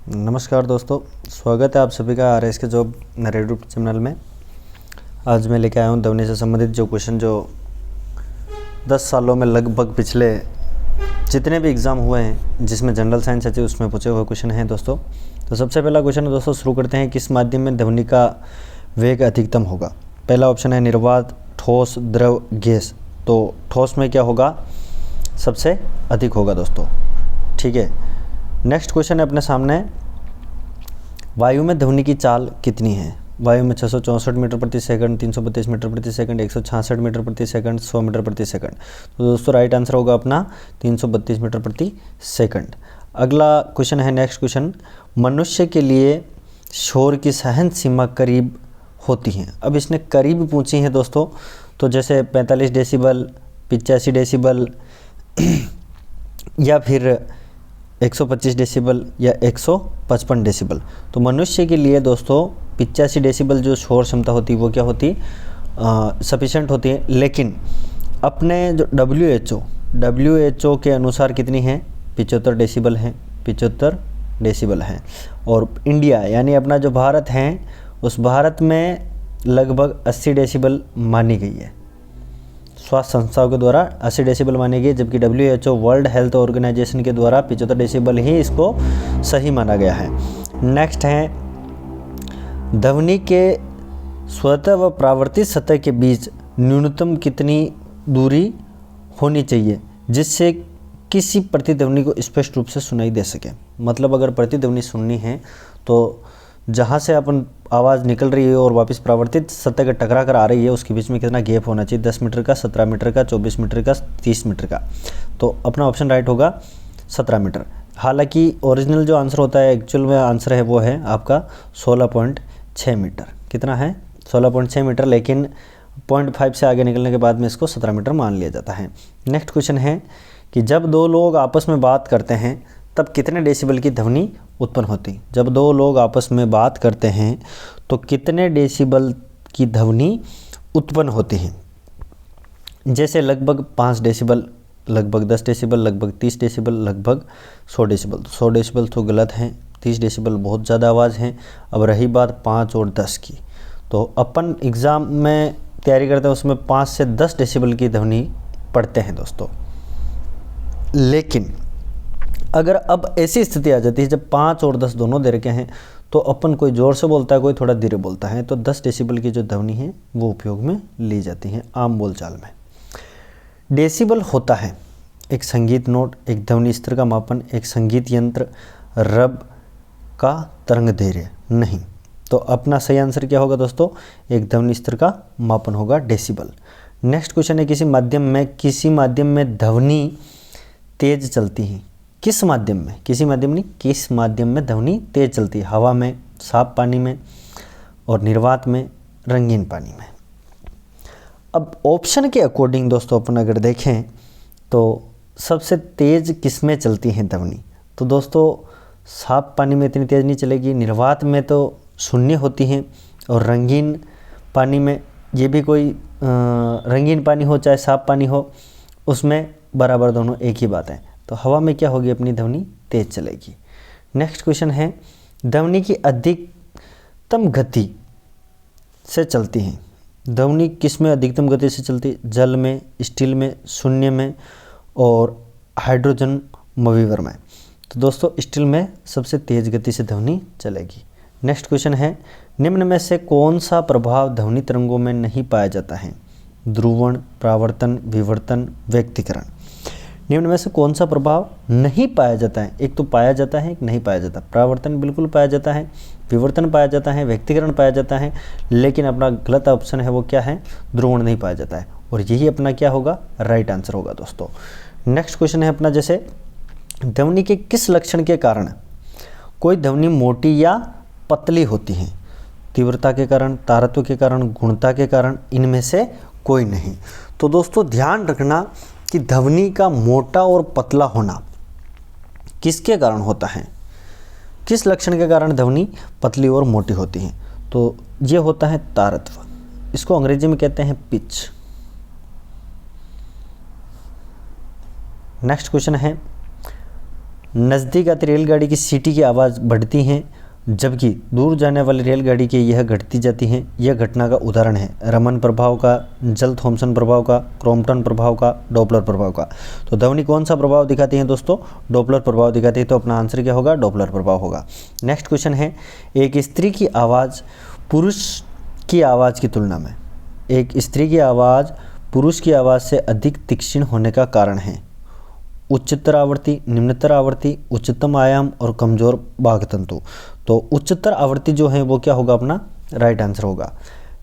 नमस्कार दोस्तों, स्वागत है आप सभी का RS के जॉब नरेटिव चैनल में। आज मैं लेके आया हूँ ध्वनि से संबंधित जो क्वेश्चन जो 10 सालों में लगभग पिछले जितने भी एग्ज़ाम हुए हैं जिसमें जनरल साइंस है उसमें पूछे हुए क्वेश्चन हैं दोस्तों। तो सबसे पहला क्वेश्चन है दोस्तों, शुरू करते हैं। किस माध्यम में ध्वनि का वेग अधिकतम होगा? पहला ऑप्शन है निर्वात, ठोस, द्रव, गैस। तो ठोस में क्या होगा? सबसे अधिक होगा दोस्तों, ठीक है। नेक्स्ट क्वेश्चन है अपने सामने, वायु में ध्वनि की चाल कितनी है? वायु में 664 मीटर प्रति सेकंड, 332 मीटर प्रति सेकंड, 166 मीटर प्रति सेकंड, 100 मीटर प्रति सेकंड। तो दोस्तों राइट आंसर होगा अपना 332 मीटर प्रति सेकंड। अगला क्वेश्चन है, नेक्स्ट क्वेश्चन, मनुष्य के लिए शोर की सहन सीमा करीब होती है। अब इसने करीब पूछी है दोस्तों, तो जैसे 45 डेसिबल, 85 डेसिबल या फिर 125 डेसिबल या 155 डेसिबल। तो मनुष्य के लिए दोस्तों 85 डेसिबल जो शोर क्षमता होती है वो क्या होती है? सफिशेंट होती है। लेकिन अपने जो WHO के अनुसार कितनी है? 75 डेसिबल है, 75 डेसिबल है। और इंडिया यानी अपना जो भारत है उस भारत में लगभग 80 डेसिबल मानी गई है, स्वास्थ्य संस्थाओं के द्वारा 80 डेसिबल मानी गई, जबकि WHO वर्ल्ड हेल्थ ऑर्गेनाइजेशन के द्वारा 75 डेसिबल ही इसको सही माना गया है। नेक्स्ट है, ध्वनि के स्वतः व परावर्तित सतह के बीच न्यूनतम कितनी दूरी होनी चाहिए जिससे किसी प्रतिध्वनि को स्पष्ट रूप से सुनाई दे सके? मतलब अगर प्रतिध्वनि सुननी है तो जहाँ से अपन आवाज़ निकल रही है और वापस परावर्तित सतह के टकरा कर आ रही है उसके बीच में कितना गैप होना चाहिए? 10 मीटर का, 17 मीटर का, 24 मीटर का, 30 मीटर का। तो अपना ऑप्शन राइट होगा 17 मीटर। हालांकि ओरिजिनल जो आंसर होता है, एक्चुअल में आंसर है वो है आपका 16.6 मीटर। कितना है? 16.6 मीटर। लेकिन 0.5 से आगे निकलने के बाद में इसको 17 मीटर मान लिया जाता है। नेक्स्ट क्वेश्चन है कि जब दो लोग आपस में बात करते हैं तब कितने डेसिबल की ध्वनि उत्पन्न होती? जब दो लोग आपस में बात करते हैं तो कितने डेसिबल की ध्वनि उत्पन्न होती है? जैसे लगभग 5 डेसिबल, लगभग 10 डेसिबल, लगभग 30 डेसिबल, लगभग 100 डेसिबल। तो 100 डेसिबल तो गलत है, 30 डेसिबल बहुत ज़्यादा आवाज़ है। अब रही बात 5 और 10 की, तो अपन एग्ज़ाम में तैयारी करते हैं उसमें 5 से 10 डेसिबल की ध्वनि पढ़ते हैं दोस्तों। लेकिन अगर अब ऐसी स्थिति आ जाती है जब 5 और 10 दोनों दे रखे हैं तो अपन कोई ज़ोर से बोलता है, कोई थोड़ा धीरे बोलता है, तो 10 डेसिबल की जो ध्वनि है वो उपयोग में ली जाती है आम बोलचाल में। डेसिबल होता है एक संगीत नोट, एक ध्वनि स्तर का मापन, एक संगीत यंत्र, रब का तरंग दैर्घ्य नहीं। तो अपना सही आंसर क्या होगा दोस्तों? एक ध्वनि स्तर का मापन होगा डेसिबल। नेक्स्ट क्वेश्चन है, किसी माध्यम में ध्वनि तेज चलती है? किस माध्यम में? किसी माध्यम नहीं, किस माध्यम में ध्वनि तेज चलती है? हवा में, साफ पानी में, और निर्वात में, रंगीन पानी में। अब ऑप्शन के अकॉर्डिंग दोस्तों अपन अगर देखें तो सबसे तेज किस में चलती है ध्वनि? तो दोस्तों साफ पानी में इतनी तेज नहीं चलेगी, निर्वात में तो शून्य होती है, और रंगीन पानी में, ये भी कोई रंगीन पानी हो चाहे साफ पानी हो उसमें बराबर दोनों एक ही बात है। तो हवा में क्या होगी? अपनी ध्वनि तेज चलेगी। नेक्स्ट क्वेश्चन है, ध्वनि की अधिकतम गति से चलती है? ध्वनि किस में अधिकतम गति से चलती है? जल में, स्टील में, शून्य में, और हाइड्रोजन मवीवर में। तो दोस्तों स्टील में सबसे तेज गति से ध्वनि चलेगी। नेक्स्ट क्वेश्चन है, निम्न में से कौन सा प्रभाव ध्वनि तरंगों में नहीं पाया जाता है? ध्रुवण, परावर्तन, विवर्तन, व्यक्तीकरण। निम्न में से कौन सा प्रभाव नहीं पाया जाता है? एक तो पाया जाता है, एक नहीं पाया जाता। परावर्तन बिल्कुल पाया जाता है, विवर्तन पाया जाता है, व्यक्तीकरण पाया जाता है, लेकिन अपना गलत ऑप्शन है वो क्या है? ध्रुवण नहीं पाया जाता है। और यही अपना क्या होगा? राइट आंसर होगा दोस्तों। नेक्स्ट क्वेश्चन है अपना, जैसे ध्वनि के किस लक्षण के कारण कोई ध्वनि मोटी या पतली होती है? तीव्रता के कारण, तारत्व के कारण, गुणता के कारण, इनमें से कोई नहीं। तो दोस्तों ध्यान रखना कि ध्वनि का मोटा और पतला होना किसके कारण होता है? किस लक्षण के कारण ध्वनि पतली और मोटी होती है? तो ये होता है तारत्व, इसको अंग्रेजी में कहते हैं पिच। नेक्स्ट क्वेश्चन है, नज़दीक आती रेलगाड़ी की सीटी की आवाज़ बढ़ती है, जबकि दूर जाने वाली रेलगाड़ी की यह घटती जाती है। यह घटना का उदाहरण है रमन प्रभाव का, जल थॉम्सन प्रभाव का, क्रॉम्पटन प्रभाव का, डॉपलर प्रभाव का। तो ध्वनि कौन सा प्रभाव दिखाती है दोस्तों? डॉपलर प्रभाव दिखाती है। तो अपना आंसर क्या होगा? डॉपलर प्रभाव होगा। नेक्स्ट क्वेश्चन है, एक स्त्री की आवाज़ पुरुष की आवाज़ की तुलना में, एक स्त्री की आवाज़ पुरुष की आवाज़ से अधिक तीक्ष्ण होने का कारण है? उच्चतर आवृत्ति, निम्नतर आवृत्ति, उच्चतम आयाम और कमजोर बाघ तंतु। तो उच्चतर आवृत्ति जो है वो क्या होगा? अपना राइट आंसर होगा।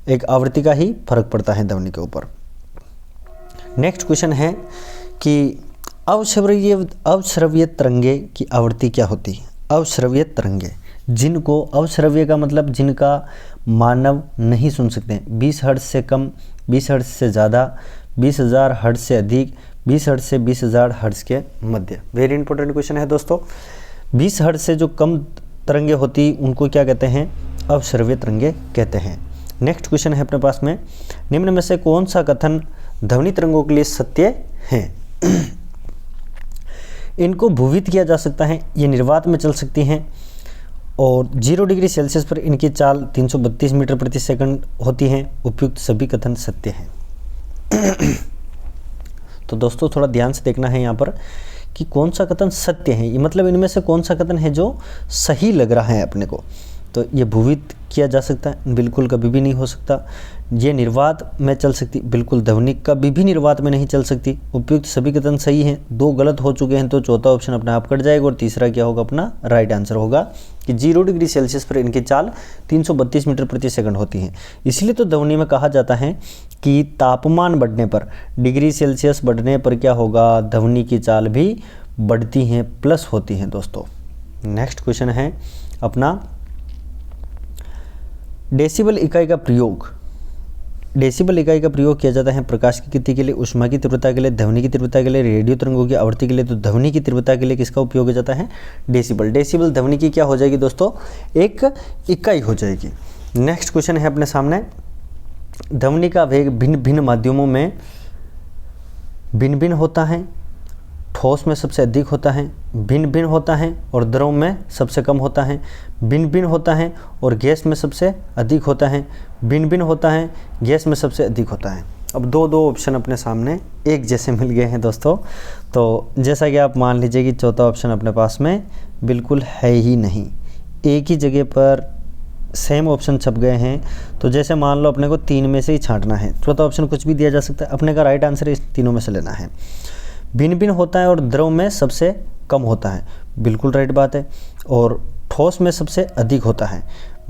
एक आवृत्ति का ही फर्क पड़ता है ध्वनि के ऊपर। नेक्स्ट क्वेश्चन है कि अवश्रव्य तरंगे की आवृत्ति क्या होती है? अवश्रव्य तरंगे, जिनको, अवश्रव्य का मतलब जिनका मानव नहीं सुन सकते, 20 हर्ट्ज से कम, 20 हर्ट्ज से ज़्यादा, 20,000 हर्ट्ज से अधिक, 20 हर्ट्ज से 20,000 हर्ट्ज के मध्य। वेरी इंपॉर्टेंट क्वेश्चन है दोस्तों। 20 हर्ट्ज से जो कम तरंगे होती उनको क्या कहते हैं? अवश्रव्य तरंगे कहते हैं। नेक्स्ट क्वेश्चन है अपने पास में, निम्न में से कौन सा कथन ध्वनि तरंगों के लिए सत्य है? इनको भूवित किया जा सकता है, ये निर्वात में चल सकती हैं और 0 डिग्री सेल्सियस पर इनकी चाल 332 मीटर प्रति सेकंड होती है। उपयुक्त सभी कथन सत्य हैं। तो दोस्तों थोड़ा ध्यान से देखना है यहाँ पर कि कौन सा कथन सत्य है, ये मतलब इनमें से कौन सा कथन है जो सही लग रहा है अपने को। तो ये भूवित किया जा सकता है, बिल्कुल कभी भी नहीं हो सकता। ये निर्वात में चल सकती, बिल्कुल ध्वनि कभी भी निर्वात में नहीं चल सकती। उपयुक्त सभी कथन सही हैं। 2 गलत हो चुके हैं तो चौथा ऑप्शन अपने आप कट जाएगा और तीसरा क्या होगा? अपना राइट आंसर होगा कि 0 डिग्री सेल्सियस पर इनकी चाल 332 मीटर प्रति सेकंड होती है। इसलिए तो ध्वनि में कहा जाता है कि तापमान बढ़ने पर, डिग्री सेल्सियस बढ़ने पर क्या होगा? ध्वनि की चाल भी बढ़ती हैं, प्लस होती हैं दोस्तों। नेक्स्ट क्वेश्चन है अपना, डेसिबल इकाई का प्रयोग, डेसिबल इकाई का प्रयोग किया जाता है प्रकाश की गति के लिए, ऊष्मा की तीव्रता के लिए, ध्वनि की तीव्रता के लिए, रेडियो तरंगों की आवृत्ति के लिए। तो ध्वनि की तीव्रता के लिए किसका उपयोग किया जाता है? डेसिबल। डेसिबल ध्वनि की क्या हो जाएगी दोस्तों? एक इकाई हो जाएगी। नेक्स्ट क्वेश्चन है अपने सामने, ध्वनि का वेग भिन्न भिन्न माध्यमों में भिन्न भिन्न होता है। ठोस में सबसे अधिक होता है, भिन्न भिन्न होता है और द्रव में सबसे कम होता है, भिन्न भिन्न होता है और गैस में सबसे अधिक होता है, भिन्न भिन्न होता है, गैस में सबसे अधिक होता है। अब दो ऑप्शन अपने सामने एक जैसे मिल गए हैं दोस्तों। तो जैसा कि आप मान लीजिए कि चौथा ऑप्शन अपने पास में बिल्कुल है ही नहीं, एक ही जगह पर सेम ऑप्शन छप गए हैं। तो जैसे मान लो अपने को 3 में से ही छांटना है, चौथा ऑप्शन कुछ भी दिया जा सकता है, अपने का राइट आंसर इस तीनों में से लेना है। भिन्न भिन्न होता है और द्रव में सबसे कम होता है, बिल्कुल राइट बात है। और ठोस में सबसे अधिक होता है,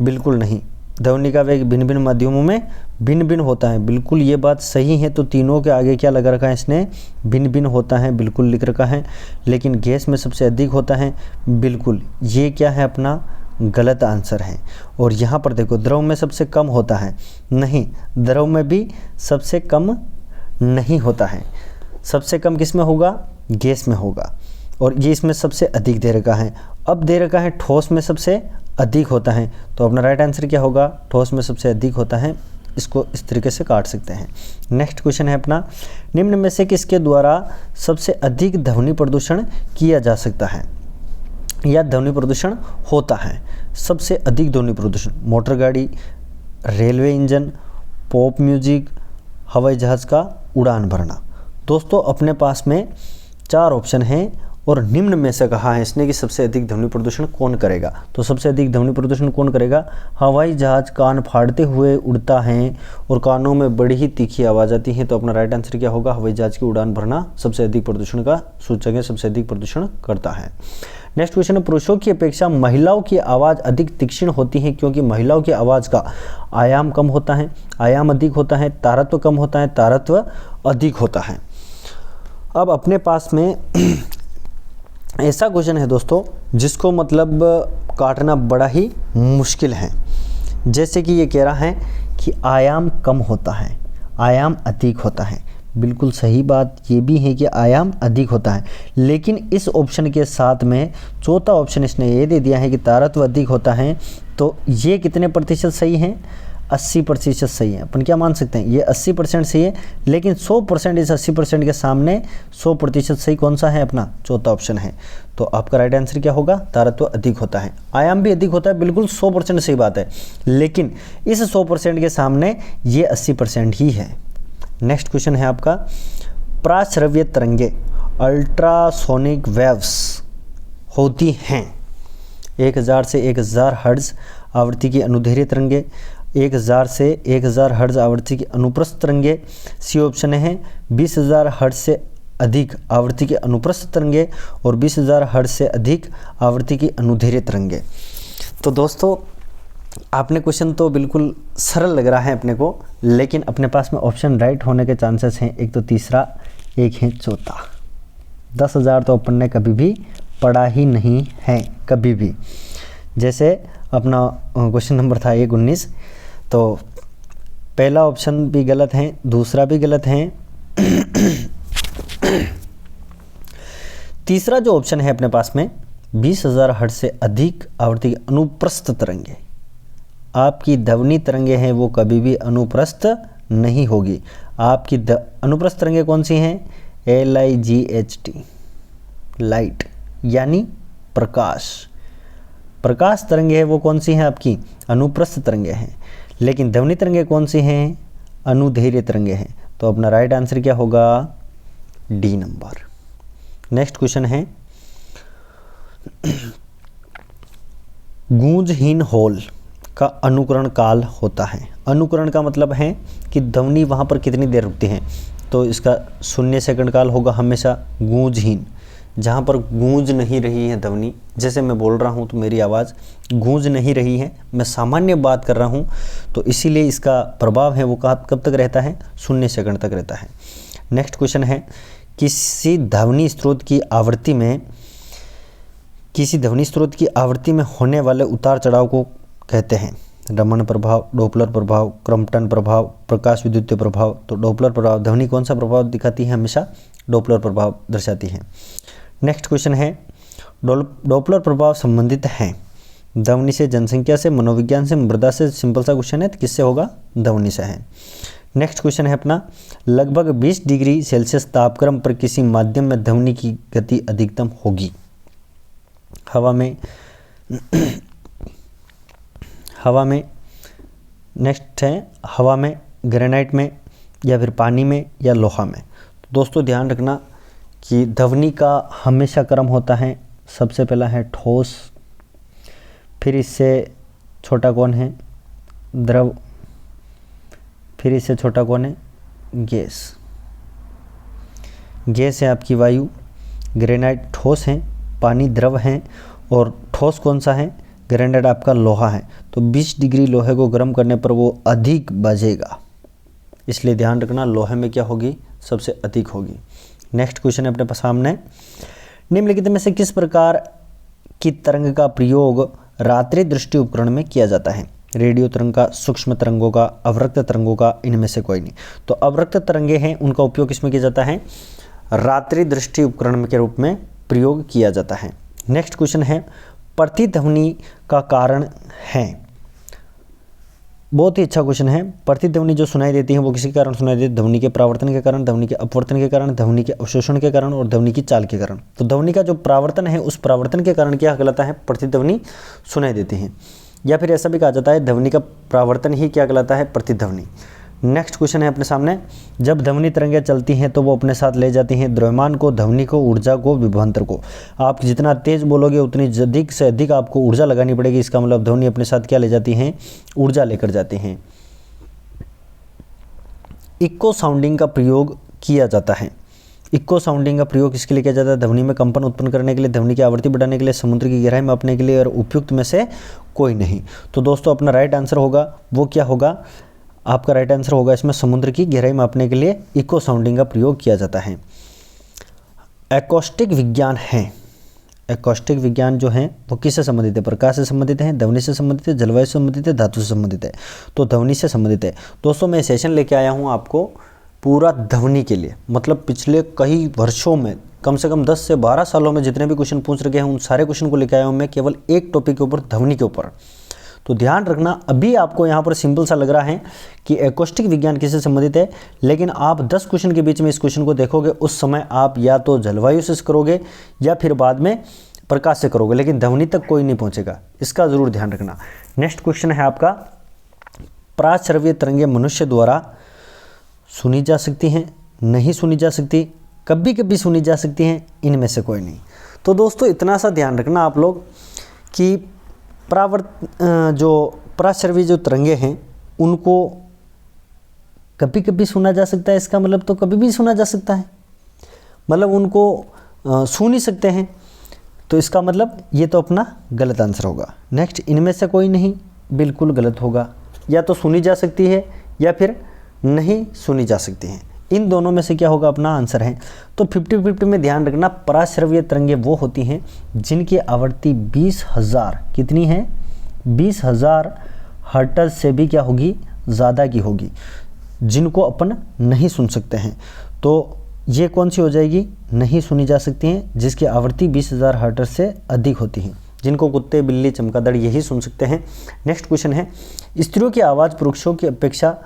बिल्कुल नहीं। ध्वनि का वेग भिन्न भिन्न माध्यमों में भिन्न भिन्न होता है, बिल्कुल ये बात सही है। तो तीनों के आगे क्या लगा रखा है इसने? भिन्न भिन्न होता है, बिल्कुल लिख रखा है। लेकिन गैस में सबसे अधिक होता है, बिल्कुल ये क्या है? अपना गलत आंसर है। और यहाँ पर देखो, द्रव में सबसे कम होता है, नहीं, द्रव में भी सबसे कम नहीं होता है। सबसे कम किस में होगा? गैस में होगा। और ये इसमें सबसे अधिक दे रखा है। अब दे रखा है ठोस में सबसे अधिक होता है, तो अपना राइट आंसर क्या होगा? ठोस में सबसे अधिक होता है। इसको इस तरीके से काट सकते हैं। नेक्स्ट क्वेश्चन है अपना, निम्न में से किसके द्वारा सबसे अधिक ध्वनि प्रदूषण किया जा सकता है या ध्वनि प्रदूषण होता है? सबसे अधिक ध्वनि प्रदूषण, मोटर गाड़ी, रेलवे इंजन, पॉप म्यूजिक, हवाई जहाज़ का उड़ान भरना। दोस्तों अपने पास में 4 ऑप्शन हैं और निम्न में से कहा है इसने कि सबसे अधिक ध्वनि प्रदूषण कौन करेगा। तो सबसे अधिक ध्वनि प्रदूषण कौन करेगा? हवाई जहाज़ कान फाड़ते हुए उड़ता है और कानों में बड़ी ही तीखी आवाज़ आती है। तो अपना राइट आंसर क्या होगा? हवाई जहाज़ की उड़ान भरना सबसे अधिक प्रदूषण का सूचक है, सबसे अधिक प्रदूषण करता है। नेक्स्ट क्वेश्चन है, पुरुषों की अपेक्षा महिलाओं की आवाज़ अधिक तीक्ष्ण होती है क्योंकि महिलाओं की आवाज़ का आयाम कम होता है, आयाम अधिक होता है, तारत्व कम होता है, तारत्व अधिक होता है। अब अपने पास में ऐसा क्वेश्चन है दोस्तों जिसको मतलब काटना बड़ा ही मुश्किल है। जैसे कि ये कह रहा है कि आयाम कम होता है, आयाम अधिक होता है। बिल्कुल सही बात ये भी है कि आयाम अधिक होता है, लेकिन इस ऑप्शन के साथ में चौथा ऑप्शन इसने ये दे दिया है कि तारत्व अधिक होता है। तो ये कितने प्रतिशत सही है? 80% सही है। अपन क्या मान सकते हैं, ये 80% सही है, लेकिन 100% इस 80% के सामने 100% सही कौन सा है, अपना चौथा ऑप्शन है। तो आपका राइट आंसर क्या होगा, तारत्व अधिक होता है, आयाम भी अधिक होता है, बिल्कुल 100% सही बात है, लेकिन इस 100% के सामने ये 80% ही है। नेक्स्ट क्वेश्चन है आपका, प्राश्रव्य तरंगे अल्ट्रासोनिक वेव्स होती हैं 1000 से 1000 हर्ट्ज आवृत्ति की अनुदैर्घ्य तरंगे, 1000 से 1000 हर्ट्ज आवृत्ति की अनुप्रस्थ तरंगे, सी ऑप्शन है 20000 हर्ट्ज से अधिक आवृत्ति की अनुप्रस्थ तरंगे और 20000 हर्ट्ज से अधिक आवृत्ति की अनुदैर्घ्य तरंगे। तो दोस्तों आपने क्वेश्चन तो बिल्कुल सरल लग रहा है अपने को, लेकिन अपने पास में ऑप्शन राइट होने के चांसेस हैं, एक तो तीसरा, एक है चौथा। 10,000 तो अपन ने कभी भी पढ़ा ही नहीं है, कभी भी। जैसे अपना क्वेश्चन नंबर था 19, तो पहला ऑप्शन भी गलत है, दूसरा भी गलत है, तीसरा जो ऑप्शन है अपने पास में 20,000 हर्ट्ज से अधिक आवृत्ति की अनुप्रस्थ तरंगे, आपकी ध्वनि तरंगे हैं वो कभी भी अनुप्रस्थ नहीं होगी। आपकी अनुप्रस्थ तरंगे कौन सी हैं, LIGHT, लाइट यानी प्रकाश। प्रकाश तरंगे है वो कौन सी हैं, आपकी अनुप्रस्थ तरंगे हैं, लेकिन ध्वनि तरंगे कौन सी हैं, अनुदैर्घ्य तरंगे हैं। तो अपना राइट आंसर क्या होगा, डी नंबर। नेक्स्ट क्वेश्चन है, गूंजहीन होल का अनुकरण काल होता है। अनुकरण का मतलब है कि ध्वनि वहाँ पर कितनी देर रुकती है, तो इसका 0 सेकंड काल होगा हमेशा। गूंजहीन, जहाँ पर गूंज नहीं रही है ध्वनि, जैसे मैं बोल रहा हूँ तो मेरी आवाज़ गूंज नहीं रही है, मैं सामान्य बात कर रहा हूँ, तो इसीलिए इसका प्रभाव है वो कब तक रहता है, 0 सेकंड तक रहता है। नेक्स्ट क्वेश्चन है, किसी ध्वनि स्रोत की आवृत्ति में होने वाले उतार चढ़ाव को कहते हैं रमन प्रभाव, डॉपलर प्रभाव, क्रम्पटन प्रभाव, प्रकाश विद्युतीय प्रभाव। तो डॉपलर प्रभाव, ध्वनि कौन सा प्रभाव दिखाती है, हमेशा डॉपलर प्रभाव दर्शाती है। नेक्स्ट क्वेश्चन है, डॉपलर प्रभाव संबंधित हैं ध्वनि से, जनसंख्या से, मनोविज्ञान से, मृदा से। सिंपल सा क्वेश्चन है, तो किससे होगा, ध्वनि से है। नेक्स्ट क्वेश्चन है अपना, लगभग 20 डिग्री सेल्सियस तापक्रम पर किसी माध्यम में ध्वनि की गति अधिकतम होगी। हवा में, नेक्स्ट है हवा में, ग्रेनाइट में, या फिर पानी में, या लोहा में। तो दोस्तों ध्यान रखना कि ध्वनि का हमेशा क्रम होता है, सबसे पहला है ठोस, फिर इससे छोटा कौन है, द्रव, फिर इससे छोटा कौन है, गैस। गैस है आपकी वायु, ग्रेनाइट ठोस है, पानी द्रव है, और ठोस कौन सा है, ग्रेनाइट आपका लोहा है। तो 20 डिग्री लोहे को गर्म करने पर वो अधिक बजेगा, इसलिए ध्यान रखना लोहे में क्या होगी, सबसे अधिक होगी। नेक्स्ट क्वेश्चन है अपने पास सामने, निम्नलिखित में से किस प्रकार की तरंग का प्रयोग रात्रि दृष्टि उपकरण में किया जाता है। रेडियो तरंग का, सूक्ष्म तरंगों का, अवरक्त तरंगों का, इनमें से कोई नहीं। तो अवरक्त तरंगे हैं, उनका उपयोग किसमें किया जाता है, रात्रि दृष्टि उपकरण के रूप में प्रयोग किया जाता है। नेक्स्ट क्वेश्चन है, प्रतिध्वनि का कारण है। बहुत ही अच्छा क्वेश्चन है। प्रतिध्वनि जो सुनाई देती है वो किसी के कारण सुनाई देती है, ध्वनि के प्रावर्तन के कारण, ध्वनि के अपवर्तन के कारण, ध्वनि के अवशोषण के कारण और ध्वनि की चाल के कारण। तो ध्वनि का जो प्रावर्तन है उस प्रावर्तन के कारण क्या कहलाता है, प्रतिध्वनि सुनाई देती है, या फिर ऐसा भी कहा जाता है ध्वनि का प्रावर्तन ही क्या कहलाता है, प्रतिध्वनि। नेक्स्ट क्वेश्चन है अपने सामने, जब ध्वनि तरंगें चलती हैं तो वो अपने साथ ले जाती हैं द्रव्यमान को, ध्वनि को, ऊर्जा को, विभवांतर को। आप जितना तेज बोलोगे उतनी अधिक से अधिक आपको ऊर्जा लगानी पड़ेगी, इसका मतलब ध्वनि अपने साथ क्या ले जाती हैं, ऊर्जा लेकर जाती हैं। इको साउंडिंग का प्रयोग किया जाता है। इको साउंडिंग का प्रयोग किसके लिए किया जाता है, ध्वनि में कंपन उत्पन्न करने के लिए, ध्वनि की आवृत्ति बढ़ाने के लिए, समुद्र की गहराई मापने के लिए, और उपयुक्त में से कोई नहीं। तो दोस्तों अपना राइट आंसर होगा वो क्या होगा, आपका राइट आंसर होगा इसमें समुद्र की गहराई मापने के लिए इको साउंडिंग का प्रयोग किया जाता है। एकॉस्टिक विज्ञान है, एकॉस्टिक विज्ञान जो है वो किससे संबंधित है, प्रकाश से संबंधित है, ध्वनि से संबंधित है, जलवायु से संबंधित है, धातु से संबंधित है। तो ध्वनि से संबंधित है। दोस्तों मैं सेशन लेके आया हूँ आपको पूरा ध्वनि के लिए, मतलब पिछले कई वर्षों में कम से कम 10 से 12 सालों में जितने भी क्वेश्चन पूछ रखे हैं उन सारे क्वेश्चन को लेके आया हूँ मैं केवल एक टॉपिक के ऊपर, ध्वनि के ऊपर। तो ध्यान रखना, अभी आपको यहाँ पर सिंपल सा लग रहा है कि एकॉस्टिक विज्ञान किससे संबंधित है, लेकिन आप 10 क्वेश्चन के बीच में इस क्वेश्चन को देखोगे, उस समय आप या तो जलवायु से करोगे या फिर बाद में प्रकाश से करोगे, लेकिन ध्वनि तक कोई नहीं पहुँचेगा, इसका ज़रूर ध्यान रखना। नेक्स्ट क्वेश्चन है आपका, पराश्रव्य तरंगें मनुष्य द्वारा सुनी जा सकती हैं, नहीं सुनी जा सकती, कभी कभी सुनी जा सकती हैं, इनमें से कोई नहीं। तो दोस्तों इतना सा ध्यान रखना आप लोग कि पराश्रव्य जो तरंगे हैं उनको कभी कभी सुना जा सकता है, इसका मतलब तो कभी भी सुना जा सकता है, मतलब उनको सुन नहीं सकते हैं, तो इसका मतलब ये तो अपना गलत आंसर होगा। नेक्स्ट, इनमें से कोई नहीं, बिल्कुल गलत होगा, या तो सुनी जा सकती है या फिर नहीं सुनी जा सकती हैं, इन दोनों में से क्या होगा अपना आंसर है। तो 50-50 में ध्यान रखना, पराश्रव्य तरंगें वो होती हैं जिनकी आवृत्ति 20,000 कितनी है, 20,000 हर्ट्ज से भी क्या होगी, ज़्यादा की होगी, जिनको अपन नहीं सुन सकते हैं। तो ये कौन सी हो जाएगी, नहीं सुनी जा सकती हैं, जिसकी आवृत्ति 20,000 हर्ट्ज से अधिक होती है, जिनको कुत्ते, बिल्ली, चमगादड़ यही सुन सकते हैं। नेक्स्ट क्वेश्चन है, स्त्रियों की आवाज़ पुरुषों की अपेक्षा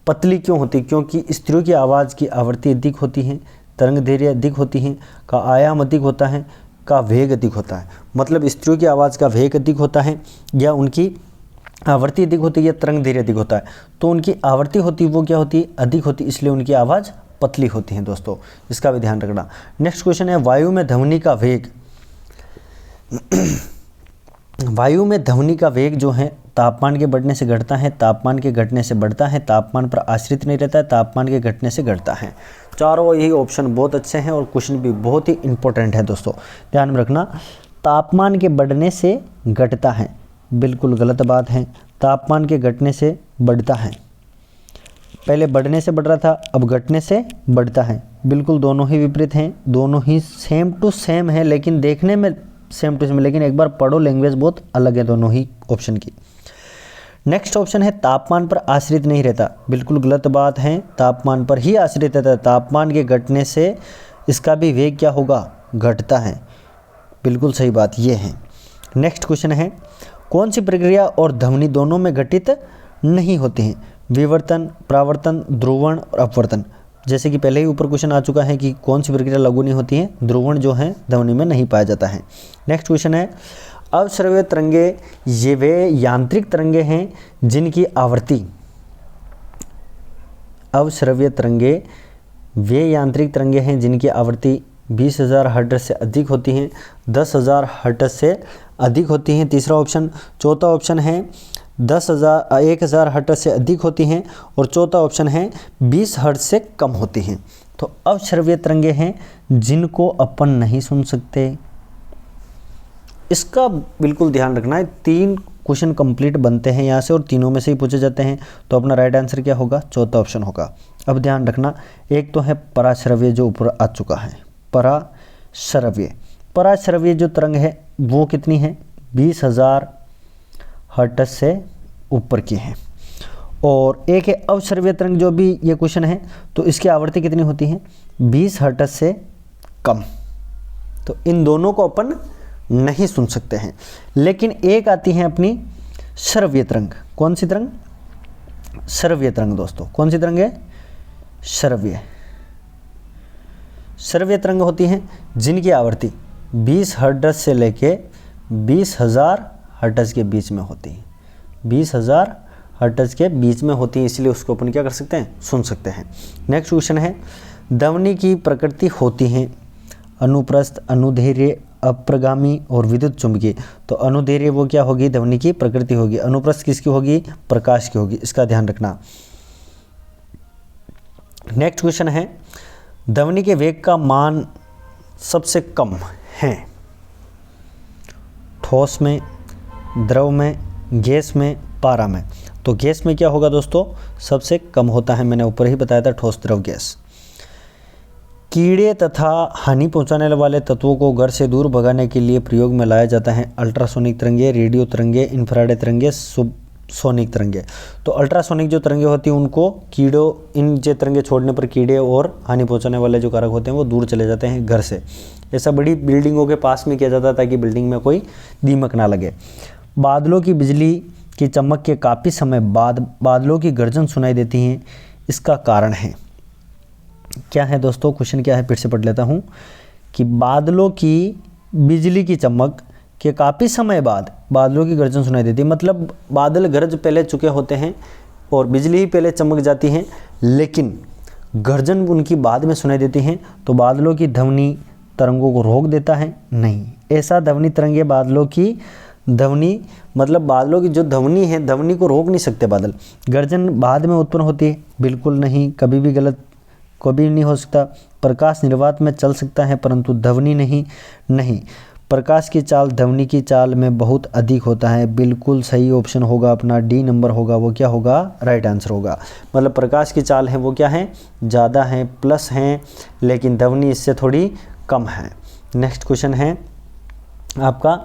पतली क्यों होती, क्योंकि स्त्रियों की आवाज़ की आवृत्ति अधिक होती है, तरंग दैर्घ्य अधिक होती है, का आयाम अधिक होता है, का वेग अधिक होता है। मतलब स्त्रियों की आवाज़ का वेग अधिक होता है या उनकी आवृत्ति अधिक होती है या तरंग दैर्घ्य अधिक होता है, तो उनकी आवृत्ति होती है वो क्या होती है, अधिक होती है, इसलिए उनकी आवाज़ पतली होती है दोस्तों, इसका भी ध्यान रखना। नेक्स्ट क्वेश्चन है, वायु में ध्वनि का वेग वायु में ध्वनि का वेग जो है तापमान के बढ़ने से घटता है, तापमान के घटने से बढ़ता है, तापमान पर आश्रित नहीं रहता है, तापमान के घटने से घटता है। चारों यही ऑप्शन बहुत अच्छे हैं और क्वेश्चन भी बहुत ही इंपॉर्टेंट है दोस्तों, ध्यान में रखना। तापमान के बढ़ने से घटता है, बिल्कुल गलत बात है, तापमान के घटने से बढ़ता है। पहले बढ़ने से बढ़ रहा था, अब घटने से बढ़ता है, बिल्कुल दोनों ही विपरीत हैं, दोनों ही सेम टू सेम है, लेकिन देखने में सेम टू सेम, लेकिन एक बार पढ़ो, लैंग्वेज बहुत अलग है दोनों ही ऑप्शन की। नेक्स्ट ऑप्शन है, तापमान पर आश्रित नहीं रहता, बिल्कुल गलत बात है, तापमान पर ही आश्रित रहता है, तापमान के घटने से इसका भी वेग क्या होगा, घटता है, बिल्कुल सही बात ये है। नेक्स्ट क्वेश्चन है, कौन सी प्रक्रिया और ध्वनि दोनों में घटित नहीं होती हैं, विवर्तन, परावर्तन, ध्रुवण और अपवर्तन। जैसे कि पहले ही ऊपर क्वेश्चन आ चुका है कि कौन सी प्रक्रिया लागू नहीं होती है, ध्रुवण जो है ध्वनि में नहीं पाया जाता है। नेक्स्ट क्वेश्चन है, अवश्रव्य तरंगे ये वे यांत्रिक तरंगे हैं जिनकी आवृत्ति, अवश्रव्य तरंगे वे यांत्रिक तरंगे हैं जिनकी आवृत्ति 20,000 हर्ट्ज से अधिक होती हैं, 10,000 हर्ट्ज से अधिक होती हैं, तीसरा ऑप्शन। चौथा ऑप्शन है 1,000 हर्ट्ज से अधिक होती हैं, और चौथा ऑप्शन है 20 हर्ट्ज से कम होती हैं। तो अवश्रव्य तरंगे हैं जिनको अपन नहीं सुन सकते, इसका बिल्कुल ध्यान रखना है। 3 क्वेश्चन कंप्लीट बनते हैं यहाँ से और तीनों में से ही पूछे जाते हैं, तो अपना राइट आंसर क्या होगा, चौथा ऑप्शन होगा। अब ध्यान रखना, एक तो है पराश्रव्य जो ऊपर आ चुका है, पराश्रव्य, पराश्रव्य जो तरंग है वो कितनी है, 20,000 हर्ट्ज से ऊपर की है, और एक है अवश्रव्य तरंग जो भी ये क्वेश्चन है, तो इसकी आवृत्ति कितनी होती है, 20 हर्ट्ज से कम। तो इन दोनों को अपन नहीं सुन सकते हैं, लेकिन एक आती है अपनी श्रव्य तरंग। कौन सी तरंग, श्रव्य तरंग दोस्तों, कौन सी तरंग है, श्रव्य। श्रव्य तरंग होती हैं जिनकी आवृत्ति 20 हर्ट्ज से लेके 20,000 हर्ट्ज के बीच में होती है, 20,000 हर्ट्ज के बीच में होती है, इसलिए उसको अपन क्या कर सकते हैं, सुन सकते हैं। नेक्स्ट क्वेश्चन है, ध्वनि की प्रकृति होती है अनुप्रस्थ, अनुदैर्घ्य, अप्रगामी और विद्युत चुंबकीय। तो अनुदैर्घ्य वो क्या होगी, ध्वनि की प्रकृति होगी, अनुप्रस्थ किसकी होगी, प्रकाश की होगी, इसका ध्यान रखना। नेक्स्ट क्वेश्चन है, ध्वनि के वेग का मान सबसे कम है ठोस में, द्रव में, गैस में, पारा में। तो गैस में क्या होगा दोस्तों, सबसे कम होता है, मैंने ऊपर ही बताया था, ठोस, द्रव, गैस। कीड़े तथा हानि पहुंचाने वाले तत्वों को घर से दूर भगाने के लिए प्रयोग में लाया जाता है अल्ट्रासोनिक तरंगे, रेडियो तरंगे, इंफ्रारेड तरंगे, सोनिक तरंगे। तो अल्ट्रासोनिक जो तरंगे होती हैं उनको कीड़ों, इन जो तरंगे छोड़ने पर कीड़े और हानि पहुंचाने वाले जो कारक होते हैं वो दूर चले जाते हैं घर से। ऐसा बड़ी बिल्डिंगों के पास में किया जाता है ताकि बिल्डिंग में कोई दीमक ना लगे। बादलों की बिजली की चमक के काफ़ी समय बाद बादलों की गर्जन सुनाई देती है, इसका कारण है क्या है दोस्तों? क्वेश्चन क्या है, फिर से पढ़ लेता हूँ कि बादलों की बिजली की चमक के काफ़ी समय बाद बादलों की गर्जन सुनाई देती है, मतलब बादल गरज पहले चुके होते हैं और बिजली ही पहले चमक जाती है, लेकिन गर्जन उनकी बाद में सुनाई देती हैं, तो बादलों की ध्वनि तरंगों को रोक देता है? नहीं, ऐसा ध्वनि तरंगे बादलों की ध्वनि मतलब बादलों की जो ध्वनि है, ध्वनि को रोक नहीं सकते बादल। गर्जन बाद में उत्पन्न होती है? बिल्कुल नहीं, कभी भी गलत, कभी नहीं हो सकता। प्रकाश निर्वात में चल सकता है परंतु ध्वनि नहीं, प्रकाश की चाल ध्वनि की चाल में बहुत अधिक होता है। बिल्कुल सही ऑप्शन होगा अपना डी नंबर होगा, वो क्या होगा? राइट आंसर होगा। मतलब प्रकाश की चाल है वो क्या है? ज़्यादा है, प्लस हैं, लेकिन ध्वनि इससे थोड़ी कम है। नेक्स्ट क्वेश्चन है आपका,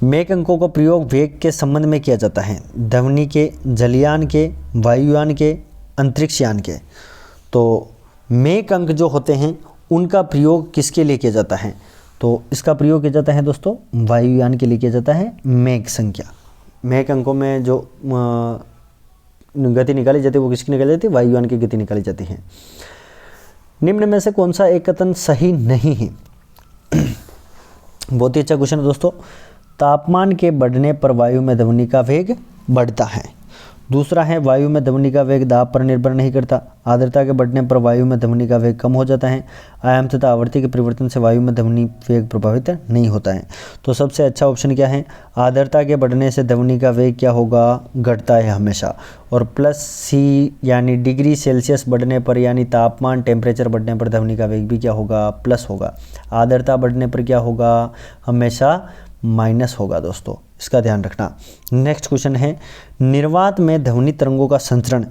मेक अंकों का प्रयोग वेग के संबंध में किया जाता है? ध्वनि के, जलयान के, वायुयान के, अंतरिक्षयान के। तो मेक अंक जो होते हैं उनका प्रयोग किसके लिए किया जाता है? तो इसका प्रयोग किया जाता है दोस्तों वायुयान के लिए किया जाता है। मेक संख्या, मेक अंकों में जो गति निकाली जाती है वो किसकी निकाली जाती है? वायुयान की गति निकाली जाती है। निम्न में से कौन सा एक कथन सही नहीं है? बहुत ही अच्छा क्वेश्चन है दोस्तों। तापमान के बढ़ने पर वायु में ध्वनि का वेग बढ़ता है। दूसरा है, वायु में ध्वनि का वेग दाब पर निर्भर नहीं करता। आर्द्रता के बढ़ने पर वायु में ध्वनि का वेग कम हो जाता है। आयाम तथा आवृत्ति के परिवर्तन से वायु में ध्वनि वेग प्रभावित नहीं होता है। तो सबसे अच्छा ऑप्शन क्या है? आर्द्रता के बढ़ने से ध्वनि का वेग क्या होगा? घटता है हमेशा। और प्लस सी यानी डिग्री सेल्सियस बढ़ने पर यानी तापमान टेम्परेचर बढ़ने पर ध्वनि का वेग भी क्या होगा? प्लस होगा। आर्द्रता बढ़ने पर क्या होगा? हमेशा माइनस होगा दोस्तों, इसका ध्यान रखना। नेक्स्ट क्वेश्चन है, निर्वात में ध्वनि तरंगों का संचरण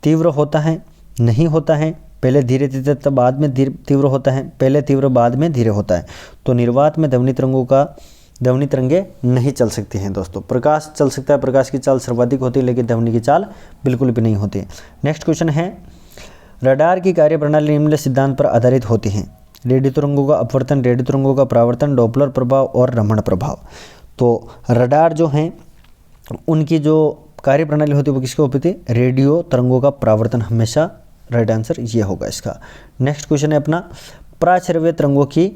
तीव्र होता है? नहीं होता है। पहले धीरे धीरे तब बाद में तीव्र होता है, पहले तीव्र बाद में धीरे होता है। तो निर्वात में ध्वनि तरंगे नहीं चल सकती हैं दोस्तों। प्रकाश चल सकता है, प्रकाश की चाल सर्वाधिक होती है, लेकिन ध्वनि की चाल बिल्कुल भी नहीं होती है। नेक्स्ट क्वेश्चन है, रडार की कार्यप्रणाली निम्नलिखित सिद्धांत पर आधारित होती है? रेडियो तरंगों का अपवर्तन, रेडियो तरंगों का परावर्तन, डॉपलर प्रभाव और रमण प्रभाव। तो रडार जो हैं उनकी जो कार्यप्रणाली होती है वो किसके होती है? रेडियो तरंगों का परावर्तन, हमेशा राइट आंसर ये होगा इसका। नेक्स्ट क्वेश्चन है अपना, पराश्रव्य तरंगों की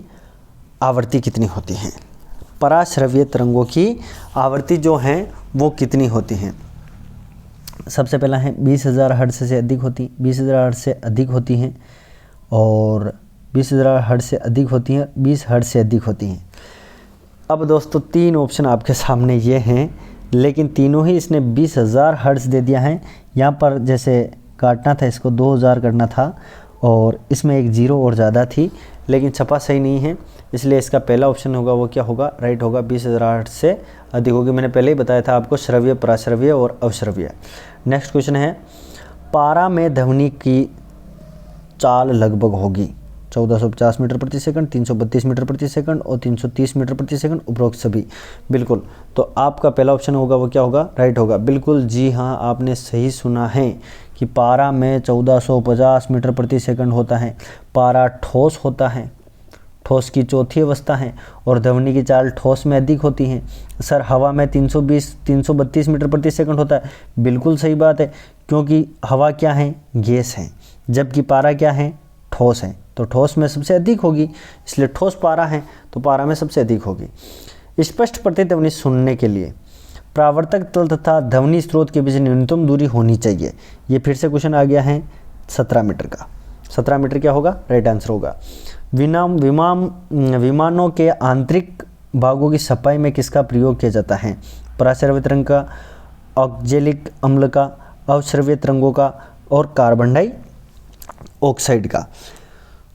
आवृत्ति कितनी होती है? पराश्रव्य तरंगों की आवृत्ति जो हैं वो कितनी होती हैं? सबसे पहला है 20,000 हर्ट्ज से अधिक होती, 20,000 हर्ट्ज से अधिक होती हैं, और 20,000 हर्ट्ज से अधिक होती हैं, 20 हर्ट्ज से अधिक होती हैं। अब दोस्तों तीन ऑप्शन आपके सामने ये हैं, लेकिन तीनों ही इसने 20,000 हर्ट्ज दे दिया है। यहाँ पर जैसे काटना था इसको 2,000 करना था, और इसमें एक जीरो और ज़्यादा थी, लेकिन छपा सही नहीं है, इसलिए इसका पहला ऑप्शन होगा वो क्या होगा? राइट होगा, 20,000 हर्ट्ज से अधिक होगी। मैंने पहले ही बताया था आपको श्रव्य, पराश्रव्य और अवश्रव्य। नेक्स्ट क्वेश्चन है, पारा में ध्वनि की चाल लगभग होगी 1450 मीटर प्रति सेकंड, 332 मीटर प्रति सेकंड और 330 मीटर प्रति सेकंड, उपरोक्त सभी। बिल्कुल, तो आपका पहला ऑप्शन होगा वो क्या होगा? राइट होगा। बिल्कुल जी हाँ, आपने सही सुना है कि पारा में 1450 मीटर प्रति सेकंड होता है। पारा ठोस होता है, ठोस की चौथी अवस्था है, और ध्वनि की चाल ठोस में अधिक होती है। सर हवा में 332 मीटर प्रति सेकंड होता है। बिल्कुल सही बात है, क्योंकि हवा क्या है? गैस है, जबकि पारा क्या है? ठोस है। तो ठोस में सबसे अधिक होगी, इसलिए ठोस पारा है तो पारा में सबसे अधिक होगी। स्पष्ट प्रतिध्वनि सुनने के लिए परावर्तक तल तथा ध्वनि स्रोत के बीच न्यूनतम दूरी होनी चाहिए। ये फिर से क्वेश्चन आ गया है 17 मीटर का। 17 मीटर क्या होगा? राइट आंसर होगा। विमानों के आंतरिक भागों की सफाई में किसका प्रयोग किया जाता है? पराश्रव्य तरंग का, ऑक्जेलिक अम्ल का, अवश्रव्य तरंगों का और कार्बन डाइऑक्साइड का।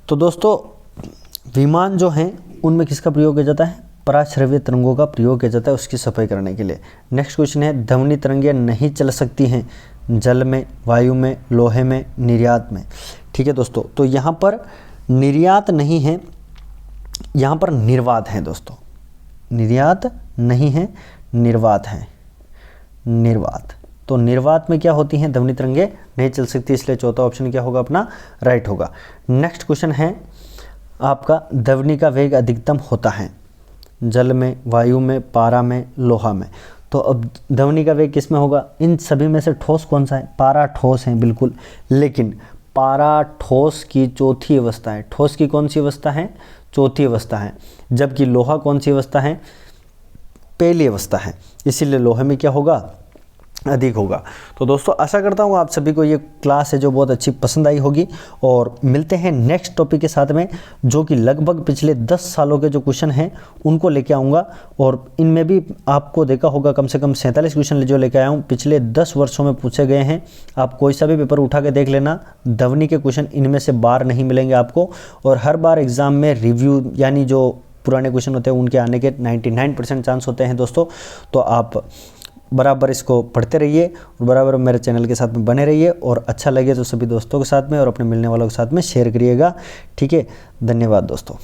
तो दोस्तों विमान जो हैं उनमें किसका प्रयोग किया जाता है? पराश्रव्य तरंगों का प्रयोग किया जाता है उसकी सफाई करने के लिए। नेक्स्ट क्वेश्चन है, ध्वनि तरंगें नहीं चल सकती हैं जल में, वायु में, लोहे में, निर्यात में। ठीक है दोस्तों, तो यहाँ पर निर्यात नहीं है, यहाँ पर निर्वात है दोस्तों। निर्यात नहीं है, निर्वात है। निर्वात, तो निर्वात में क्या होती हैं? ध्वनि तरंगें नहीं चल सकती, इसलिए चौथा ऑप्शन क्या होगा अपना? राइट होगा। नेक्स्ट क्वेश्चन है आपका, ध्वनि का वेग अधिकतम होता है जल में, वायु में, पारा में, लोहा में। तो अब ध्वनि का वेग किस में होगा? इन सभी में से ठोस कौन सा है? पारा ठोस है बिल्कुल, लेकिन पारा ठोस की चौथी अवस्था है। ठोस की कौन सी अवस्था है? चौथी अवस्था है। जबकि लोहा कौन सी अवस्था है? पहली अवस्था है। इसीलिए लोहे में क्या होगा? अधिक होगा। तो दोस्तों आशा करता हूँ आप सभी को ये क्लास है जो बहुत अच्छी पसंद आई होगी, और मिलते हैं नेक्स्ट टॉपिक के साथ में, जो कि लगभग पिछले 10 सालों के जो क्वेश्चन हैं उनको लेके आऊँगा। और इनमें भी आपको देखा होगा कम से कम 47 क्वेश्चन जो लेके आया हूँ पिछले 10 वर्षों में पूछे गए हैं। आप कोई सा भी पेपर उठा के देख लेना, ध्वनि के क्वेश्चन इनमें से बार नहीं मिलेंगे आपको। और हर बार एग्ज़ाम में रिव्यू यानी जो पुराने क्वेश्चन होते हैं उनके आने के 99% चांस होते हैं दोस्तों। तो आप बराबर इसको पढ़ते रहिए और बराबर मेरे चैनल के साथ में बने रहिए, और अच्छा लगे तो सभी दोस्तों के साथ में और अपने मिलने वालों के साथ में शेयर करिएगा। ठीक है, धन्यवाद दोस्तों।